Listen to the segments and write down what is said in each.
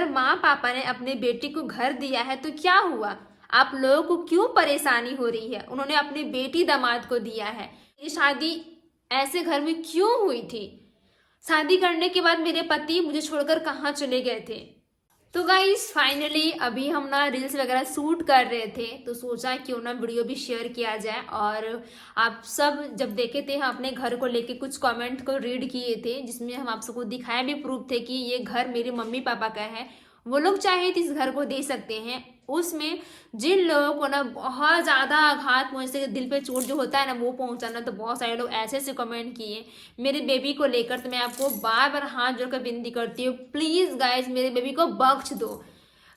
अगर माँ पापा ने अपने बेटी को घर दिया है तो क्या हुआ? आप लोगों को क्यों परेशानी हो रही है? उन्होंने अपनी बेटी दामाद को दिया है। ये शादी ऐसे घर में क्यों हुई थी? शादी करने के बाद मेरे पति मुझे छोड़कर कहाँ चले गए थे? तो गाइस फाइनली अभी हम ना रील्स वगैरह शूट कर रहे थे, तो सोचा क्यों ना वीडियो भी शेयर किया जाए। और आप सब जब देखे थे, हम अपने घर को लेके कुछ कमेंट को रीड किए थे, जिसमें हम आप सबको दिखाए भी प्रूफ थे कि ये घर मेरे मम्मी पापा का है। वो लोग चाहे तो इस घर को दे सकते हैं। उसमें जिन लोगों को ना बहुत ज़्यादा आघात पहुँचते, दिल पे चोट जो होता है ना वो पहुँचाना, तो बहुत सारे लोग ऐसे ऐसे कमेंट किए मेरे बेबी को लेकर। तो मैं आपको बार बार हाथ जोड़कर विनती करती हूँ, प्लीज़ गाइज मेरे बेबी को बख्श दो।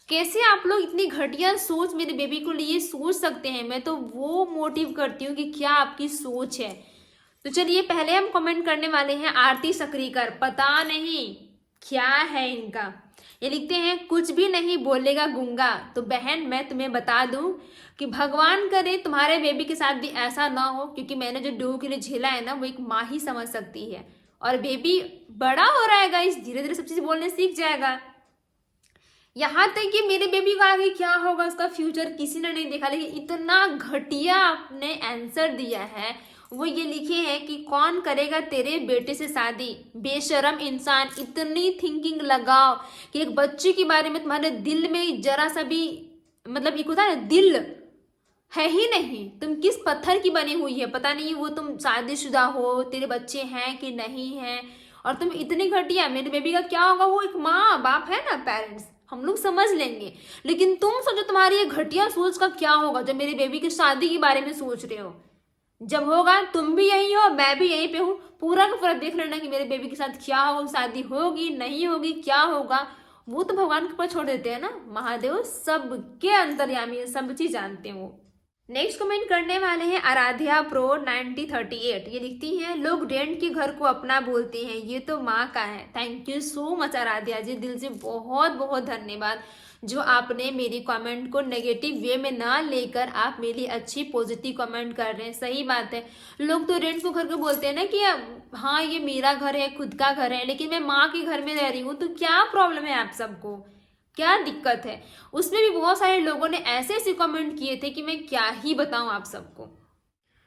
कैसे आप लोग इतनी घटिया सोच मेरे बेबी को लिए सोच सकते हैं? मैं तो वो मोटिव करती हूँ कि क्या आपकी सोच है। तो चलिए पहले हम कमेंट करने वाले हैं आरती सक्रीकर। पता नहीं क्या है इनका। ये लिखते हैं कुछ भी नहीं बोलेगा गूंगा। तो बहन मैं तुम्हें बता दूं कि भगवान करे तुम्हारे बेबी के साथ भी ऐसा ना हो, क्योंकि मैंने जो डू के लिए झेला है ना वो एक माँ ही समझ सकती है। और बेबी बड़ा हो रहा है गाइस, धीरे धीरे सब चीज बोलने सीख जाएगा। यहाँ तक कि मेरे बेबी का आगे क्या होगा, उसका फ्यूचर किसी ने नहीं देखा, लेकिन इतना घटिया आपने आंसर दिया है। वो ये लिखे हैं कि कौन करेगा तेरे बेटे से शादी? बेशरम इंसान, इतनी थिंकिंग लगाओ कि एक बच्चे के बारे में तुम्हारे दिल में जरा सा भी मतलब एक होता है ना दिल है ही नहीं। तुम किस पत्थर की बनी हुई है पता नहीं। वो तुम शादीशुदा हो, तेरे बच्चे हैं कि नहीं हैं, और तुम इतनी घटिया। मेरे बेबी का क्या होगा? वो एक माँ बाप है ना, पेरेंट्स, हम लोग समझ लेंगे। लेकिन तुम सोचो तुम्हारी ये घटिया सोच का क्या होगा जब मेरे बेबी की शादी के बारे में सोच रहे हो। जब होगा तुम भी यही हो, मैं भी यहीं पे हूँ। पूरा का पूरा देख लेना कि मेरे बेबी के साथ क्या होगा, शादी होगी नहीं होगी, क्या होगा। वो तो भगवान के ऊपर छोड़ देते हैं ना, महादेव सबके अंतर्यामी है, सब चीज जानते हैं वो। नेक्स्ट कमेंट करने वाले हैं आराध्या प्रो 9038। ये लिखती हैं लोग रेंट के घर को अपना बोलते हैं, ये तो माँ का है। Thank you so much Aradhya ji, दिल से बहुत बहुत धन्यवाद जो आपने मेरी कमेंट को नेगेटिव वे में ना लेकर आप मेरी अच्छी पॉजिटिव कमेंट कर रहे हैं। सही बात है, लोग तो रेंट को घर को बोलते हैं ना कि हाँ ये मेरा घर है, खुद का घर है, लेकिन मैं माँ के घर में रह रही हूँ, तो क्या प्रॉब्लम है आप सबको, क्या दिक्कत है? उसमें भी बहुत सारे लोगों ने ऐसे ऐसे कमेंट किए थे कि मैं क्या ही बताऊं आप सबको।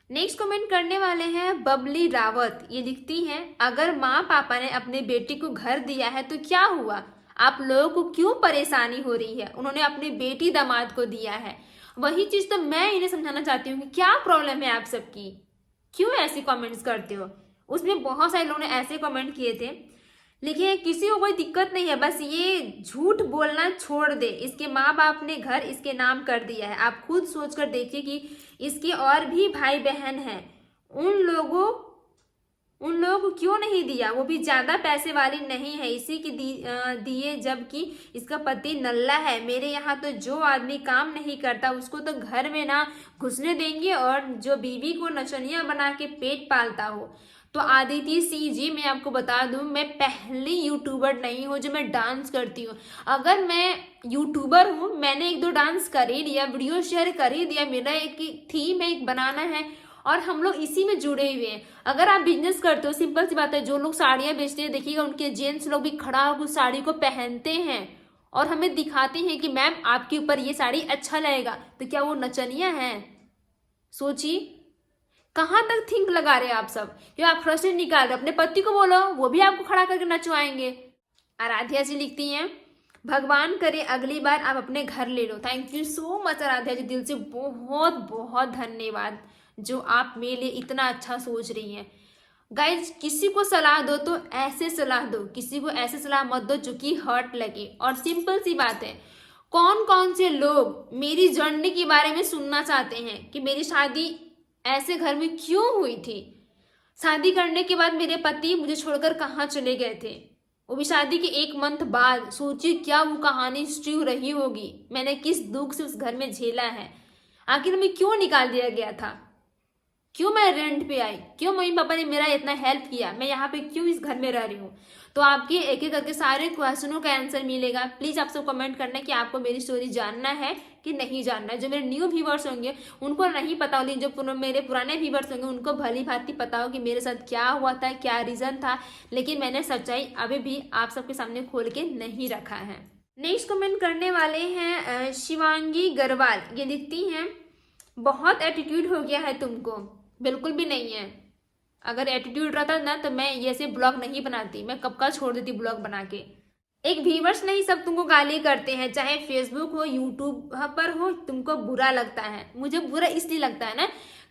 नेक्स्ट कमेंट करने वाले हैं बबली रावत। ये लिखती हैं अगर माँ पापा ने अपने बेटी को घर दिया है तो क्या हुआ? आप लोगों को क्यों परेशानी हो रही है? उन्होंने अपनी बेटी दामाद को दिया है। वही चीज तो मैं इन्हें समझाना चाहती हूँ कि क्या प्रॉब्लम है आप सबकी, क्यों ऐसी कमेंट्स करते हो। उसमें बहुत सारे लोगों ने ऐसे कमेंट किए थे, लिखिए किसी को कोई दिक्कत नहीं है, बस ये झूठ बोलना छोड़ दे। इसके माँ बाप ने घर इसके नाम कर दिया है। आप खुद सोचकर देखिए कि इसके और भी भाई बहन हैं, उन लोगों को क्यों नहीं दिया? वो भी ज्यादा पैसे वाली नहीं है, इसी की दिए, जबकि इसका पति नल्ला है। मेरे यहाँ तो जो आदमी काम नहीं करता उसको तो घर में ना घुसने देंगे, और जो बीवी को नचनिया बना के पेट पालता हो। तो आदिति सी जी, मैं आपको बता दूं मैं पहली यूट्यूबर नहीं हूँ जो मैं डांस करती हूँ। अगर मैं यूट्यूबर हूँ, मैंने एक दो डांस कर ही लिया, वीडियो शेयर कर ही दिया, मेरा एक थीम है, एक बनाना है, और हम लोग इसी में जुड़े हुए हैं। अगर आप बिजनेस करते हो, सिंपल सी बात है, जो लोग साड़ियाँ बेचते हैं देखिएगा उनके जेंट्स लोग भी खड़ा होकर उस साड़ी को पहनते हैं और हमें दिखाते हैं कि मैम आपके ऊपर ये साड़ी अच्छा लगेगा। तो क्या वो नचनिया है? सोचिए कहाँ तक थिंक लगा रहे हैं आप सब। जो आप फ्रस्ट्रेट निकाल रहे, अपने पति को बोलो, वो भी आपको खड़ा करके नचवाएंगे। आराध्या जी लिखती हैं भगवान करे अगली बार आप अपने घर ले लो। Thank you so much Aradhya ji, दिल से बहुत बहुत धन्यवाद जो आप मेरे लिए इतना अच्छा सोच रही हैं। गाइज किसी को सलाह दो तो ऐसे सलाह दो, किसी को ऐसे सलाह मत दो जो कि हर्ट लगे। और सिंपल सी बात है, कौन कौन से लोग मेरी जर्नी के बारे में सुनना चाहते हैं कि मेरी शादी ऐसे घर में क्यों हुई थी? शादी करने के बाद मेरे पति मुझे छोड़कर कहाँ चले गए थे, वो भी शादी के 1 मंथ बाद। सोचिए क्या वो कहानी स्ट्रू रही होगी, मैंने किस दुख से उस घर में झेला है। आखिर हमें क्यों निकाल दिया गया था? क्यों मैं रेंट पे आई? क्यों मम्मी पापा ने मेरा इतना हेल्प किया? मैं यहाँ पे क्यों इस घर में रह रही हूँ? तो आपके एक एक करके सारे क्वेश्चनों का आंसर मिलेगा। प्लीज आप सब कमेंट करना कि आपको मेरी स्टोरी जानना है कि नहीं जानना है। जो मेरे न्यू व्यूवर्स होंगे उनको नहीं पता होगी, जो मेरे पुराने व्यूवर्स होंगे उनको भली भांति पता हो कि मेरे साथ क्या हुआ था, क्या रीजन था। लेकिन मैंने सच्चाई अभी भी आप सबके सामने खोल के नहीं रखा है। नेक्स्ट कमेंट करने वाले हैं शिवांगी गरवाल। ये लिखती हैं, बहुत एटीट्यूड हो गया है तुमको। बिल्कुल भी नहीं है। अगर एटीट्यूड रहता ना तो मैं ये से ब्लॉग नहीं बनाती, मैं कब का छोड़ देती ब्लॉग बना के। एक व्यूवर्स नहीं, सब तुमको गाली करते हैं, चाहे फेसबुक हो यूट्यूब पर हो, तुमको बुरा लगता है। मुझे बुरा इसलिए लगता है ना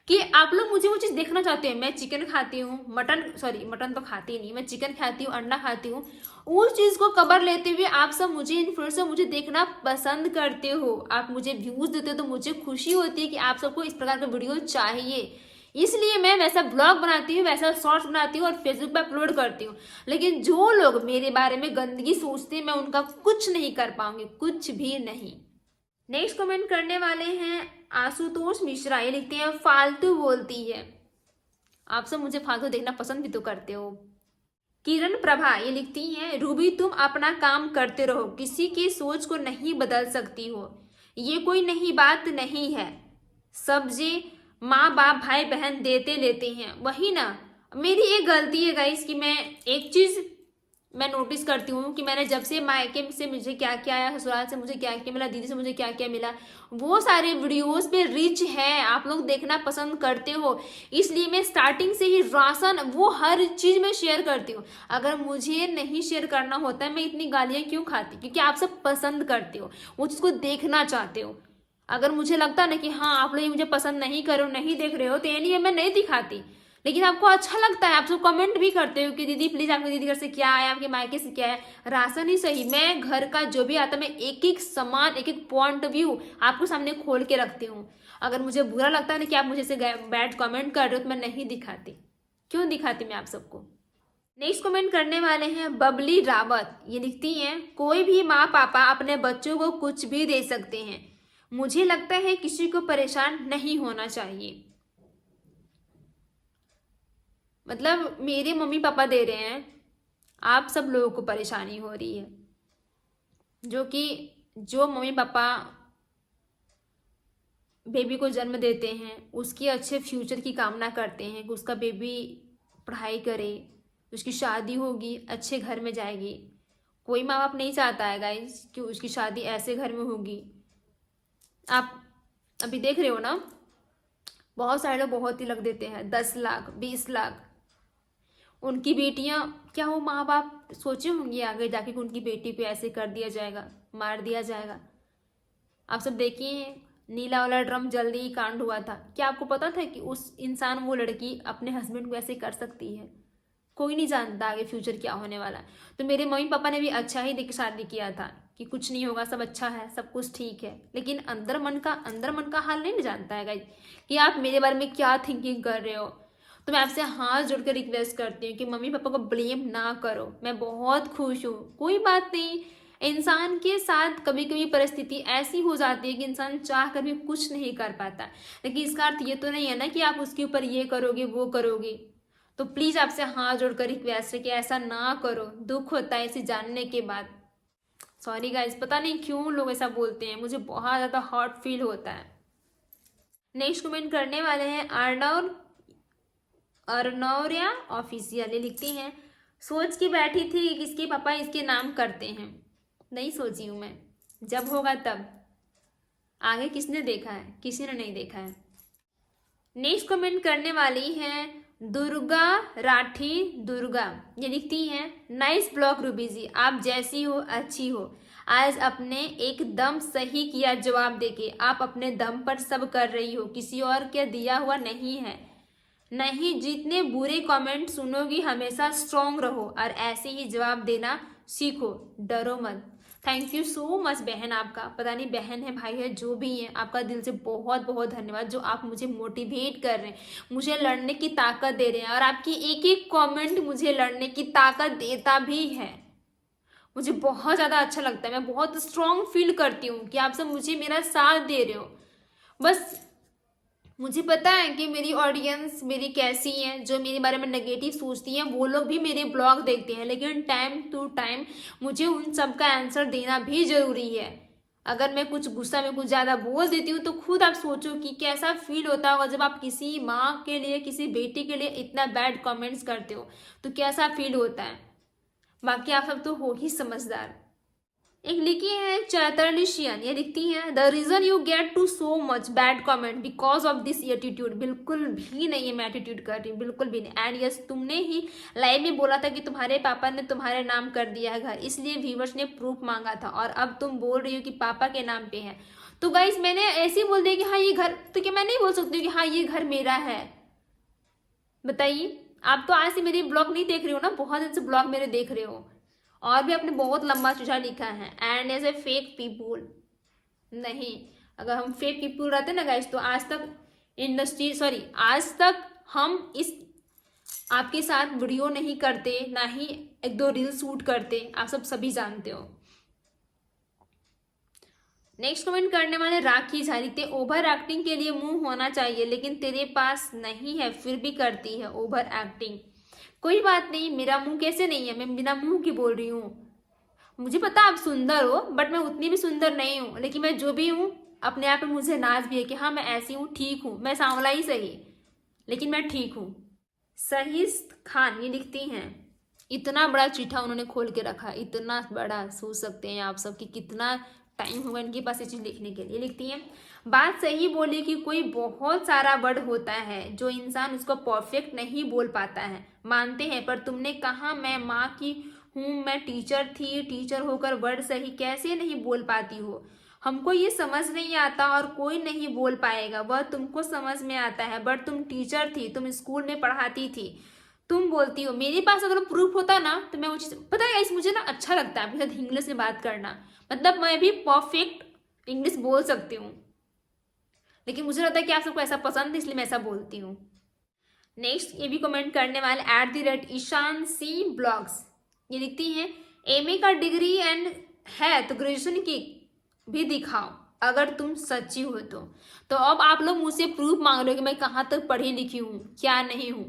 कि आप लोग मुझे वो चीज़ देखना चाहते हैं। मैं चिकन खाती हूँ, मटन तो खाती नहीं, मैं चिकन खाती हूँ, अंडा खाती हूँ। उस चीज़ को कवर लेते हुए आप सब मुझे इन्फ्लुएंसर मुझे देखना पसंद करते हो, आप मुझे व्यूज़ देते हो, तो मुझे खुशी होती है कि आप सबको इस प्रकार का वीडियो चाहिए। इसलिए मैं वैसा ब्लॉग बनाती हूँ, वैसा शॉर्ट्स बनाती हूँ और फेसबुक पे अपलोड करती हूँ। लेकिन जो लोग मेरे बारे में गंदगी सोचते हैं, मैं उनका कुछ नहीं कर पाऊंगी, कुछ भी नहीं। नेक्स्ट कमेंट करने वाले हैं आशुतोष मिश्रा। ये लिखते हैं, फालतू बोलती है। आप सब मुझे फालतू देखना पसंद भी तो करते हो। किरण प्रभा ये लिखती हैं, रूबी तुम अपना काम करते रहो, किसी की सोच को नहीं बदल सकती हो, ये कोई नई बात नहीं है। सब्जी माँ बाप भाई बहन देते लेते हैं, वही ना। मेरी एक गलती है गाइस कि मैं एक चीज मैं नोटिस करती हूँ कि मैंने जब से मायके से मुझे क्या क्या आया, ससुराल से मुझे क्या क्या मिला, दीदी से मुझे क्या क्या मिला, वो सारे वीडियोस पे रिच है, आप लोग देखना पसंद करते हो। इसलिए मैं स्टार्टिंग से ही राशन वो हर चीज में शेयर करती हूँ। अगर मुझे नहीं शेयर करना होता मैं इतनी गालियाँ क्यों खाती? क्योंकि आप सब पसंद करते हो, वो चीज़ को देखना चाहते हो। अगर मुझे लगता ना कि हाँ आप लोग ये मुझे पसंद नहीं करो, नहीं देख रहे हो, तो ये नहीं है मैं नहीं दिखाती। लेकिन आपको अच्छा लगता है, आप सब कमेंट भी करते हो कि दीदी प्लीज आपके दीदी घर से क्या आया, आपके मायके से क्या है। राशन ही सही, मैं घर का जो भी आता मैं एक एक सामान, एक एक पॉइंट ऑफ व्यू आपको सामने खोल के रखती हूँ। अगर मुझे बुरा लगता है ना कि आप मुझे से बैड कमेंट कर रहे हो, तो मैं नहीं दिखाती। क्यों दिखाती मैं आप सबको? नेक्स्ट कमेंट करने वाले हैं बबली रावत। ये लिखती हैं, कोई भी माँ पापा अपने बच्चों को कुछ भी दे सकते हैं, मुझे लगता है किसी को परेशान नहीं होना चाहिए। मतलब मेरे मम्मी पापा दे रहे हैं, आप सब लोगों को परेशानी हो रही है। जो मम्मी पापा बेबी को जन्म देते हैं उसकी अच्छे फ्यूचर की कामना करते हैं कि उसका बेबी पढ़ाई करे, उसकी शादी होगी, अच्छे घर में जाएगी। कोई माँ बाप नहीं चाहता है गाइस कि उसकी शादी ऐसे घर में होगी। आप अभी देख रहे हो ना, बहुत सारे लोग बहुत ही लग देते हैं, 10 लाख 20 लाख। उनकी बेटियां क्या हो, माँ बाप सोचे होंगे आगे जाके कि उनकी बेटी पे ऐसे कर दिया जाएगा, मार दिया जाएगा। आप सब देखिए, नीला वाला ड्रम जल्दी ही कांड हुआ था। क्या आपको पता था कि उस इंसान, वो लड़की अपने हस्बैंड को ऐसे कर सकती है? कोई नहीं जानता आगे फ्यूचर क्या होने वाला। तो मेरे मम्मी पापा ने भी अच्छा ही देख शादी किया था कि कुछ नहीं होगा, सब अच्छा है, सब कुछ ठीक है। लेकिन अंदर मन का हाल नहीं जानता है गाइस कि आप मेरे बारे में क्या थिंकिंग कर रहे हो। तो मैं आपसे हाथ जोड़कर रिक्वेस्ट करती हूँ कि मम्मी पापा को ब्लेम ना करो। मैं बहुत खुश हूँ, कोई बात नहीं। इंसान के साथ कभी कभी परिस्थिति ऐसी हो जाती है कि इंसान चाह कर भी कुछ नहीं कर पाता, लेकिन इसका अर्थ ये तो नहीं है ना कि आप उसके ऊपर ये करोगे वो करोगे। तो प्लीज आपसे हाथ जोड़कर रिक्वेस्ट है कि ऐसा ना करो, दुख होता है इसे जानने के बाद। सॉरी गाइस, पता नहीं क्यों लोग ऐसा बोलते हैं, मुझे बहुत ज्यादा हॉट फील होता है। नेक्स्ट कमेंट करने वाले हैं अर्नौरिया ऑफिशियल। लिखती हैं, सोच के बैठी थी कि किसके पापा इसके नाम करते हैं। नहीं सोची हूं मैं, जब होगा तब। आगे किसने देखा है? किसी ने नहीं देखा है। नेक्स्ट कमेंट करने वाली हैं दुर्गा राठी दुर्गा। ये लिखती हैं, नाइस ब्लॉग रूबी जी, आप जैसी हो अच्छी हो। आज अपने एकदम सही किया जवाब देके, आप अपने दम पर सब कर रही हो, किसी और के दिया हुआ नहीं है। नहीं, जितने बुरे कमेंट सुनोगी हमेशा स्ट्रॉन्ग रहो और ऐसे ही जवाब देना सीखो, डरो मत। थैंक यू सो मच बहन, आपका पता नहीं बहन है भाई है जो भी है, आपका दिल से बहुत बहुत धन्यवाद जो आप मुझे मोटिवेट कर रहे हैं, मुझे लड़ने की ताकत दे रहे हैं। और आपकी एक एक कमेंट मुझे लड़ने की ताकत देता भी है। मुझे बहुत ज़्यादा अच्छा लगता है, मैं बहुत स्ट्रॉन्ग फील करती हूँ कि आप सब मुझे मेरा साथ दे रहे हो। बस मुझे पता है कि मेरी ऑडियंस मेरी कैसी है, जो मेरे बारे में नेगेटिव सोचती हैं वो लोग भी मेरे ब्लॉग देखते हैं, लेकिन टाइम टू टाइम मुझे उन सब का आंसर देना भी जरूरी है। अगर मैं कुछ गुस्सा में कुछ ज़्यादा बोल देती हूँ तो खुद आप सोचो कि कैसा फील होता होगा जब आप किसी माँ के लिए, किसी बेटी के लिए इतना बैड कमेंट्स करते हो, तो कैसा फील होता है। बाकी आप सब तो हो ही समझदार। एक लिखी है चैतरलिशियन, ये लिखती है the reason you get to so much bad comment because of this attitude. बिल्कुल भी नहीं है मैं एटीट्यूड कर रही हूँ, बिल्कुल भी नहीं। एंड यस, तुमने ही लाइव में बोला था कि तुम्हारे पापा ने तुम्हारे नाम कर दिया है घर, इसलिए व्यूवर्स ने प्रूफ मांगा था, और अब तुम बोल रही हो कि पापा के नाम पे है। तो गाइस मैंने ऐसे ही बोल दिया कि हाँ ये घर, तो क्या मैं नहीं बोल सकती हूँ कि हाँ ये घर मेरा है? बताइए। आप तो आज से मेरी ब्लॉग नहीं देख रहे हो ना, बहुत दिन से ब्लॉग मेरे देख रहे हो, और भी आपने बहुत लंबा चौड़ा लिखा है। And as a fake people, नहीं, अगर हम फेक पीपुल रहते ना गाइस तो आज तक इंडस्ट्री, सॉरी, आज तक हम इस आपके साथ वीडियो नहीं करते, ना ही एक दो रील शूट करते, आप सब सभी जानते हो। नेक्स्ट कमेंट करने वाले राखी झा लिखते, ओवर एक्टिंग के लिए मुंह होना चाहिए लेकिन तेरे पास नहीं है फिर भी करती है ओवर एक्टिंग। कोई बात नहीं, मेरा मुंह कैसे नहीं है, मैं बिना मुंह की बोल रही हूँ। मुझे पता आप सुंदर हो, बट मैं उतनी भी सुंदर नहीं हूँ, लेकिन मैं जो भी हूँ अपने आप में मुझे नाज भी है कि हाँ मैं ऐसी हूँ, ठीक हूँ, मैं सांवला ही सही, लेकिन मैं ठीक हूँ। सहीद खान ये लिखती हैं, इतना बड़ा चिट्ठा उन्होंने खोल के रखा, इतना बड़ा, सोच सकते हैं आप सब कि कितना टाइम होगा इनके पास ये चीज़ लिखने के लिए। लिखती हैं, बात सही बोली कि कोई बहुत सारा वर्ड होता है जो इंसान उसको परफेक्ट नहीं बोल पाता है, मानते हैं, पर तुमने कहा मैं माँ की हूँ, मैं टीचर थी, टीचर होकर वर्ड सही कैसे नहीं बोल पाती हो? हमको ये समझ नहीं आता और कोई नहीं बोल पाएगा, वह तुमको समझ में आता है, बट तुम टीचर थी, तुम स्कूल में पढ़ाती थी, तुम बोलती हो। मेरे पास अगर प्रूफ होता ना तो मैं वो चीज़, पता है इस मुझे ना अच्छा लगता है आपके साथ इंग्लिश में बात करना, मतलब मैं भी परफेक्ट इंग्लिश बोल सकती हूँ, लेकिन मुझे लगता है कि आप सबको ऐसा पसंद है इसलिए मैं ऐसा बोलती हूँ। नेक्स्ट ये भी कमेंट करने वाले @ईशान सी ब्लॉग्स, ये लिखती हैं, एमए का डिग्री एंड है तो ग्रेजुएशन की भी दिखाओ अगर तुम सच्ची हो तो अब आप लोग मुझसे प्रूफ मांग रहे हो कि मैं कहाँ तक पढ़ी लिखी हूँ क्या नहीं हूँ,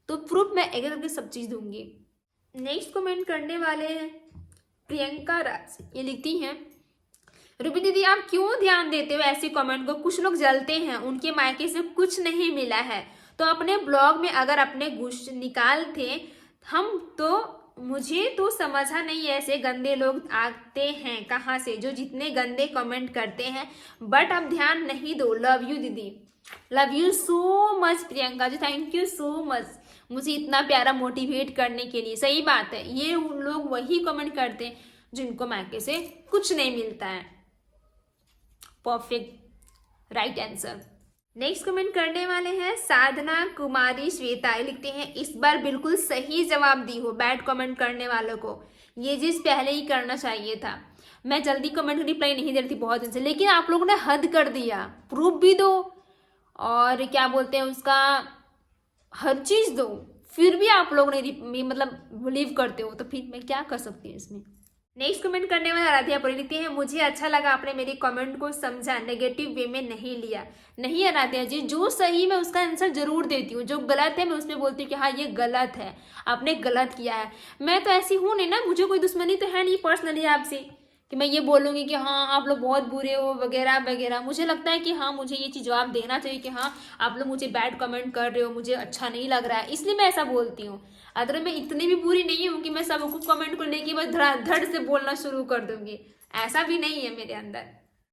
तो प्रूफ मैं एक करके सब चीज़ दूंगी। नेक्स्ट कमेंट करने वाले हैं प्रियंका राज, ये लिखती हैं, रूबी दीदी आप क्यों ध्यान देते हो ऐसे कमेंट को, कुछ लोग जलते हैं, उनके मायके से कुछ नहीं मिला है तो अपने ब्लॉग में अगर अपने गुस्से निकाल थे हम, तो मुझे तो समझा नहीं ऐसे गंदे लोग आते हैं कहाँ से जो जितने गंदे कमेंट करते हैं, बट अब ध्यान नहीं दो। लव यू दीदी, love you so much Priyanka ji, thank you so much मुझे इतना प्यारा मोटिवेट करने के लिए। सही बात है, ये लोग वही कमेंट करते हैं जिनको मायके से कुछ नहीं मिलता है। Perfect right answer. Next comment करने वाले हैं साधना कुमारी श्वेता, लिखते हैं, इस बार बिल्कुल सही जवाब दी हो बैड कमेंट करने वालों को, ये चीज पहले ही करना चाहिए था। मैं जल्दी कमेंट रिप्लाई नहीं दे रही थी बहुत दिन से, लेकिन आप लोगों ने हद कर दिया, प्रूफ भी दो और क्या बोलते हैं उसका हर चीज दो, फिर भी आप लोग नहीं मतलब बिलीव करते हो, तो फिर मैं क्या कर सकती हूँ इसमें। नेक्स्ट कमेंट करने वाले आराध्या परी लिखती हैं, मुझे अच्छा लगा आपने मेरी कमेंट को समझा, नेगेटिव वे में नहीं लिया। नहीं आराध्या जी, जो सही मैं उसका आंसर जरूर देती हूँ, जो गलत है मैं उसमें बोलती हूँ कि हाँ ये गलत है, आपने गलत किया है। मैं तो ऐसी हूँ नहीं ना, मुझे कोई दुश्मनी तो है नहीं पर्सनली आपसे कि मैं ये बोलूँगी कि हाँ आप लोग बहुत बुरे हो वगैरह वगैरह। मुझे लगता है कि हाँ मुझे ये चीज़ जवाब देना चाहिए कि हाँ आप लोग मुझे बैड कमेंट कर रहे हो, मुझे अच्छा नहीं लग रहा है, इसलिए मैं ऐसा बोलती हूँ। अगर मैं इतनी भी बुरी नहीं हूँ कि मैं सबको कमेंट को लेके बस धड़ से बोलना शुरू कर दूंगी, ऐसा भी नहीं है मेरे अंदर।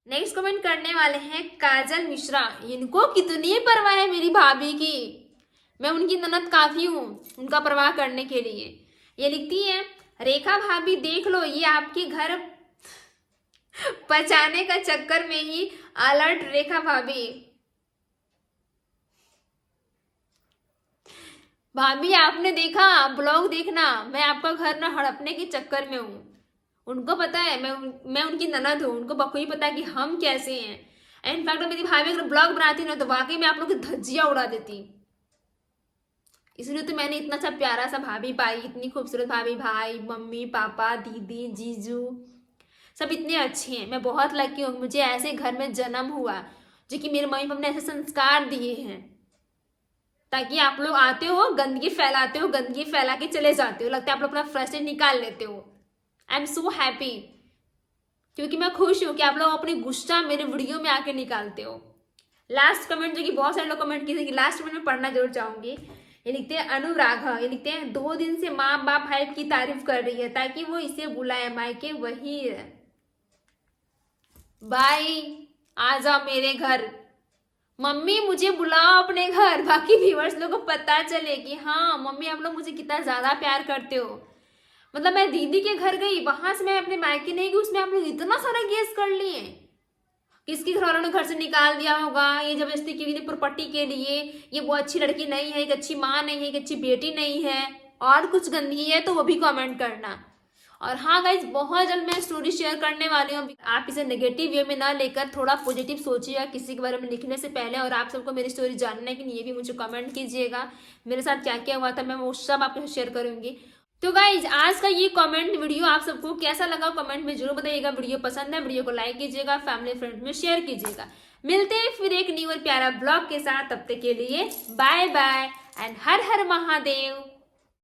नेक्स्ट कमेंट करने वाले हैं काजल मिश्रा, इनको कितनी परवाह है मेरी भाभी की, मैं उनकी ननद काफी हूँ उनका परवाह करने के लिए। ये लिखती है, रेखा भाभी देख लो ये आपके घर बचाने का चक्कर में ही अलर्ट रेखा भाभी। भाभी आपने देखा ब्लॉग देखना, मैं आपका घर ना हड़पने के चक्कर में हूँ। उनको पता है मैं उनकी ननद हूँ, उनको बखूबी पता है कि हम कैसे हैं। इनफैक्ट मेरी भाभी अगर ब्लॉग बनाती ना तो वाकई में आप लोग की धज्जियां उड़ा देती, इसलिए तो मैंने इतना सा प्यारा सा भाभी पाई, इतनी खूबसूरत भाभी, भाई मम्मी पापा दीदी जीजू सब इतने अच्छे हैं। मैं बहुत लकी हूँ मुझे ऐसे घर में जन्म हुआ, जो कि मेरे मम्मी पापा ने ऐसे संस्कार दिए हैं, ताकि आप लोग आते हो गंदगी फैलाते हो, गंदगी फैला के चले जाते हो, लगता है आप लोग अपना फ्रस्ट्रेशन निकाल लेते हो। आई एम सो हैप्पी, क्योंकि मैं खुश हूँ कि आप लोग अपनी गुस्सा मेरे वीडियो में आके निकालते हो। लास्ट कमेंट जो कि बहुत सारे लोग कमेंट किए थे, लास्ट कमेंट में पढ़ना जरूर चाहूंगी। ये लिखते हैं अनुराग, ये लिखते हैं, 2 दिन से माँ बाप हेल्प की तारीफ कर रही है ताकि वो इसे बुलाए, मायके वही है। भाई आ जाओ मेरे घर, मम्मी मुझे बुलाओ अपने घर, बाकी व्यूअर्स लोगों को पता चले कि हाँ मम्मी आप लोग मुझे कितना ज्यादा प्यार करते हो। मतलब मैं दीदी के घर गई, वहां से मैं अपने मायके नहीं गई, उसमें आप लोग इतना सारा गेस कर लिए। किसकी घर वालों ने घर से निकाल दिया होगा, ये जबरदस्ती की हुई प्रॉपर्टी के लिए, ये वो अच्छी लड़की नहीं है, एक अच्छी माँ नहीं है, एक अच्छी बेटी नहीं है, और कुछ गंदगी है तो वो भी कमेंट करना। और हाँ गाइज, बहुत जल्द मैं स्टोरी शेयर करने वाली हूँ, आप इसे नेगेटिव वे में ना लेकर थोड़ा पॉजिटिव सोचिएगा किसी के बारे में लिखने से पहले। और आप सबको मेरी स्टोरी जानना है कि नहीं, ये भी मुझे कमेंट कीजिएगा, मेरे साथ क्या क्या हुआ था मैं वो सब आपके साथ शेयर करूंगी। तो गाइज आज का ये कमेंट वीडियो आप सबको कैसा लगा कमेंट में जरूर बताइएगा। वीडियो पसंद है वीडियो को लाइक कीजिएगा, फैमिली फ्रेंड में शेयर कीजिएगा। मिलते हैं फिर एक न्यू और प्यारा ब्लॉग के साथ, तब तक के लिए बाय बाय एंड हर हर महादेव।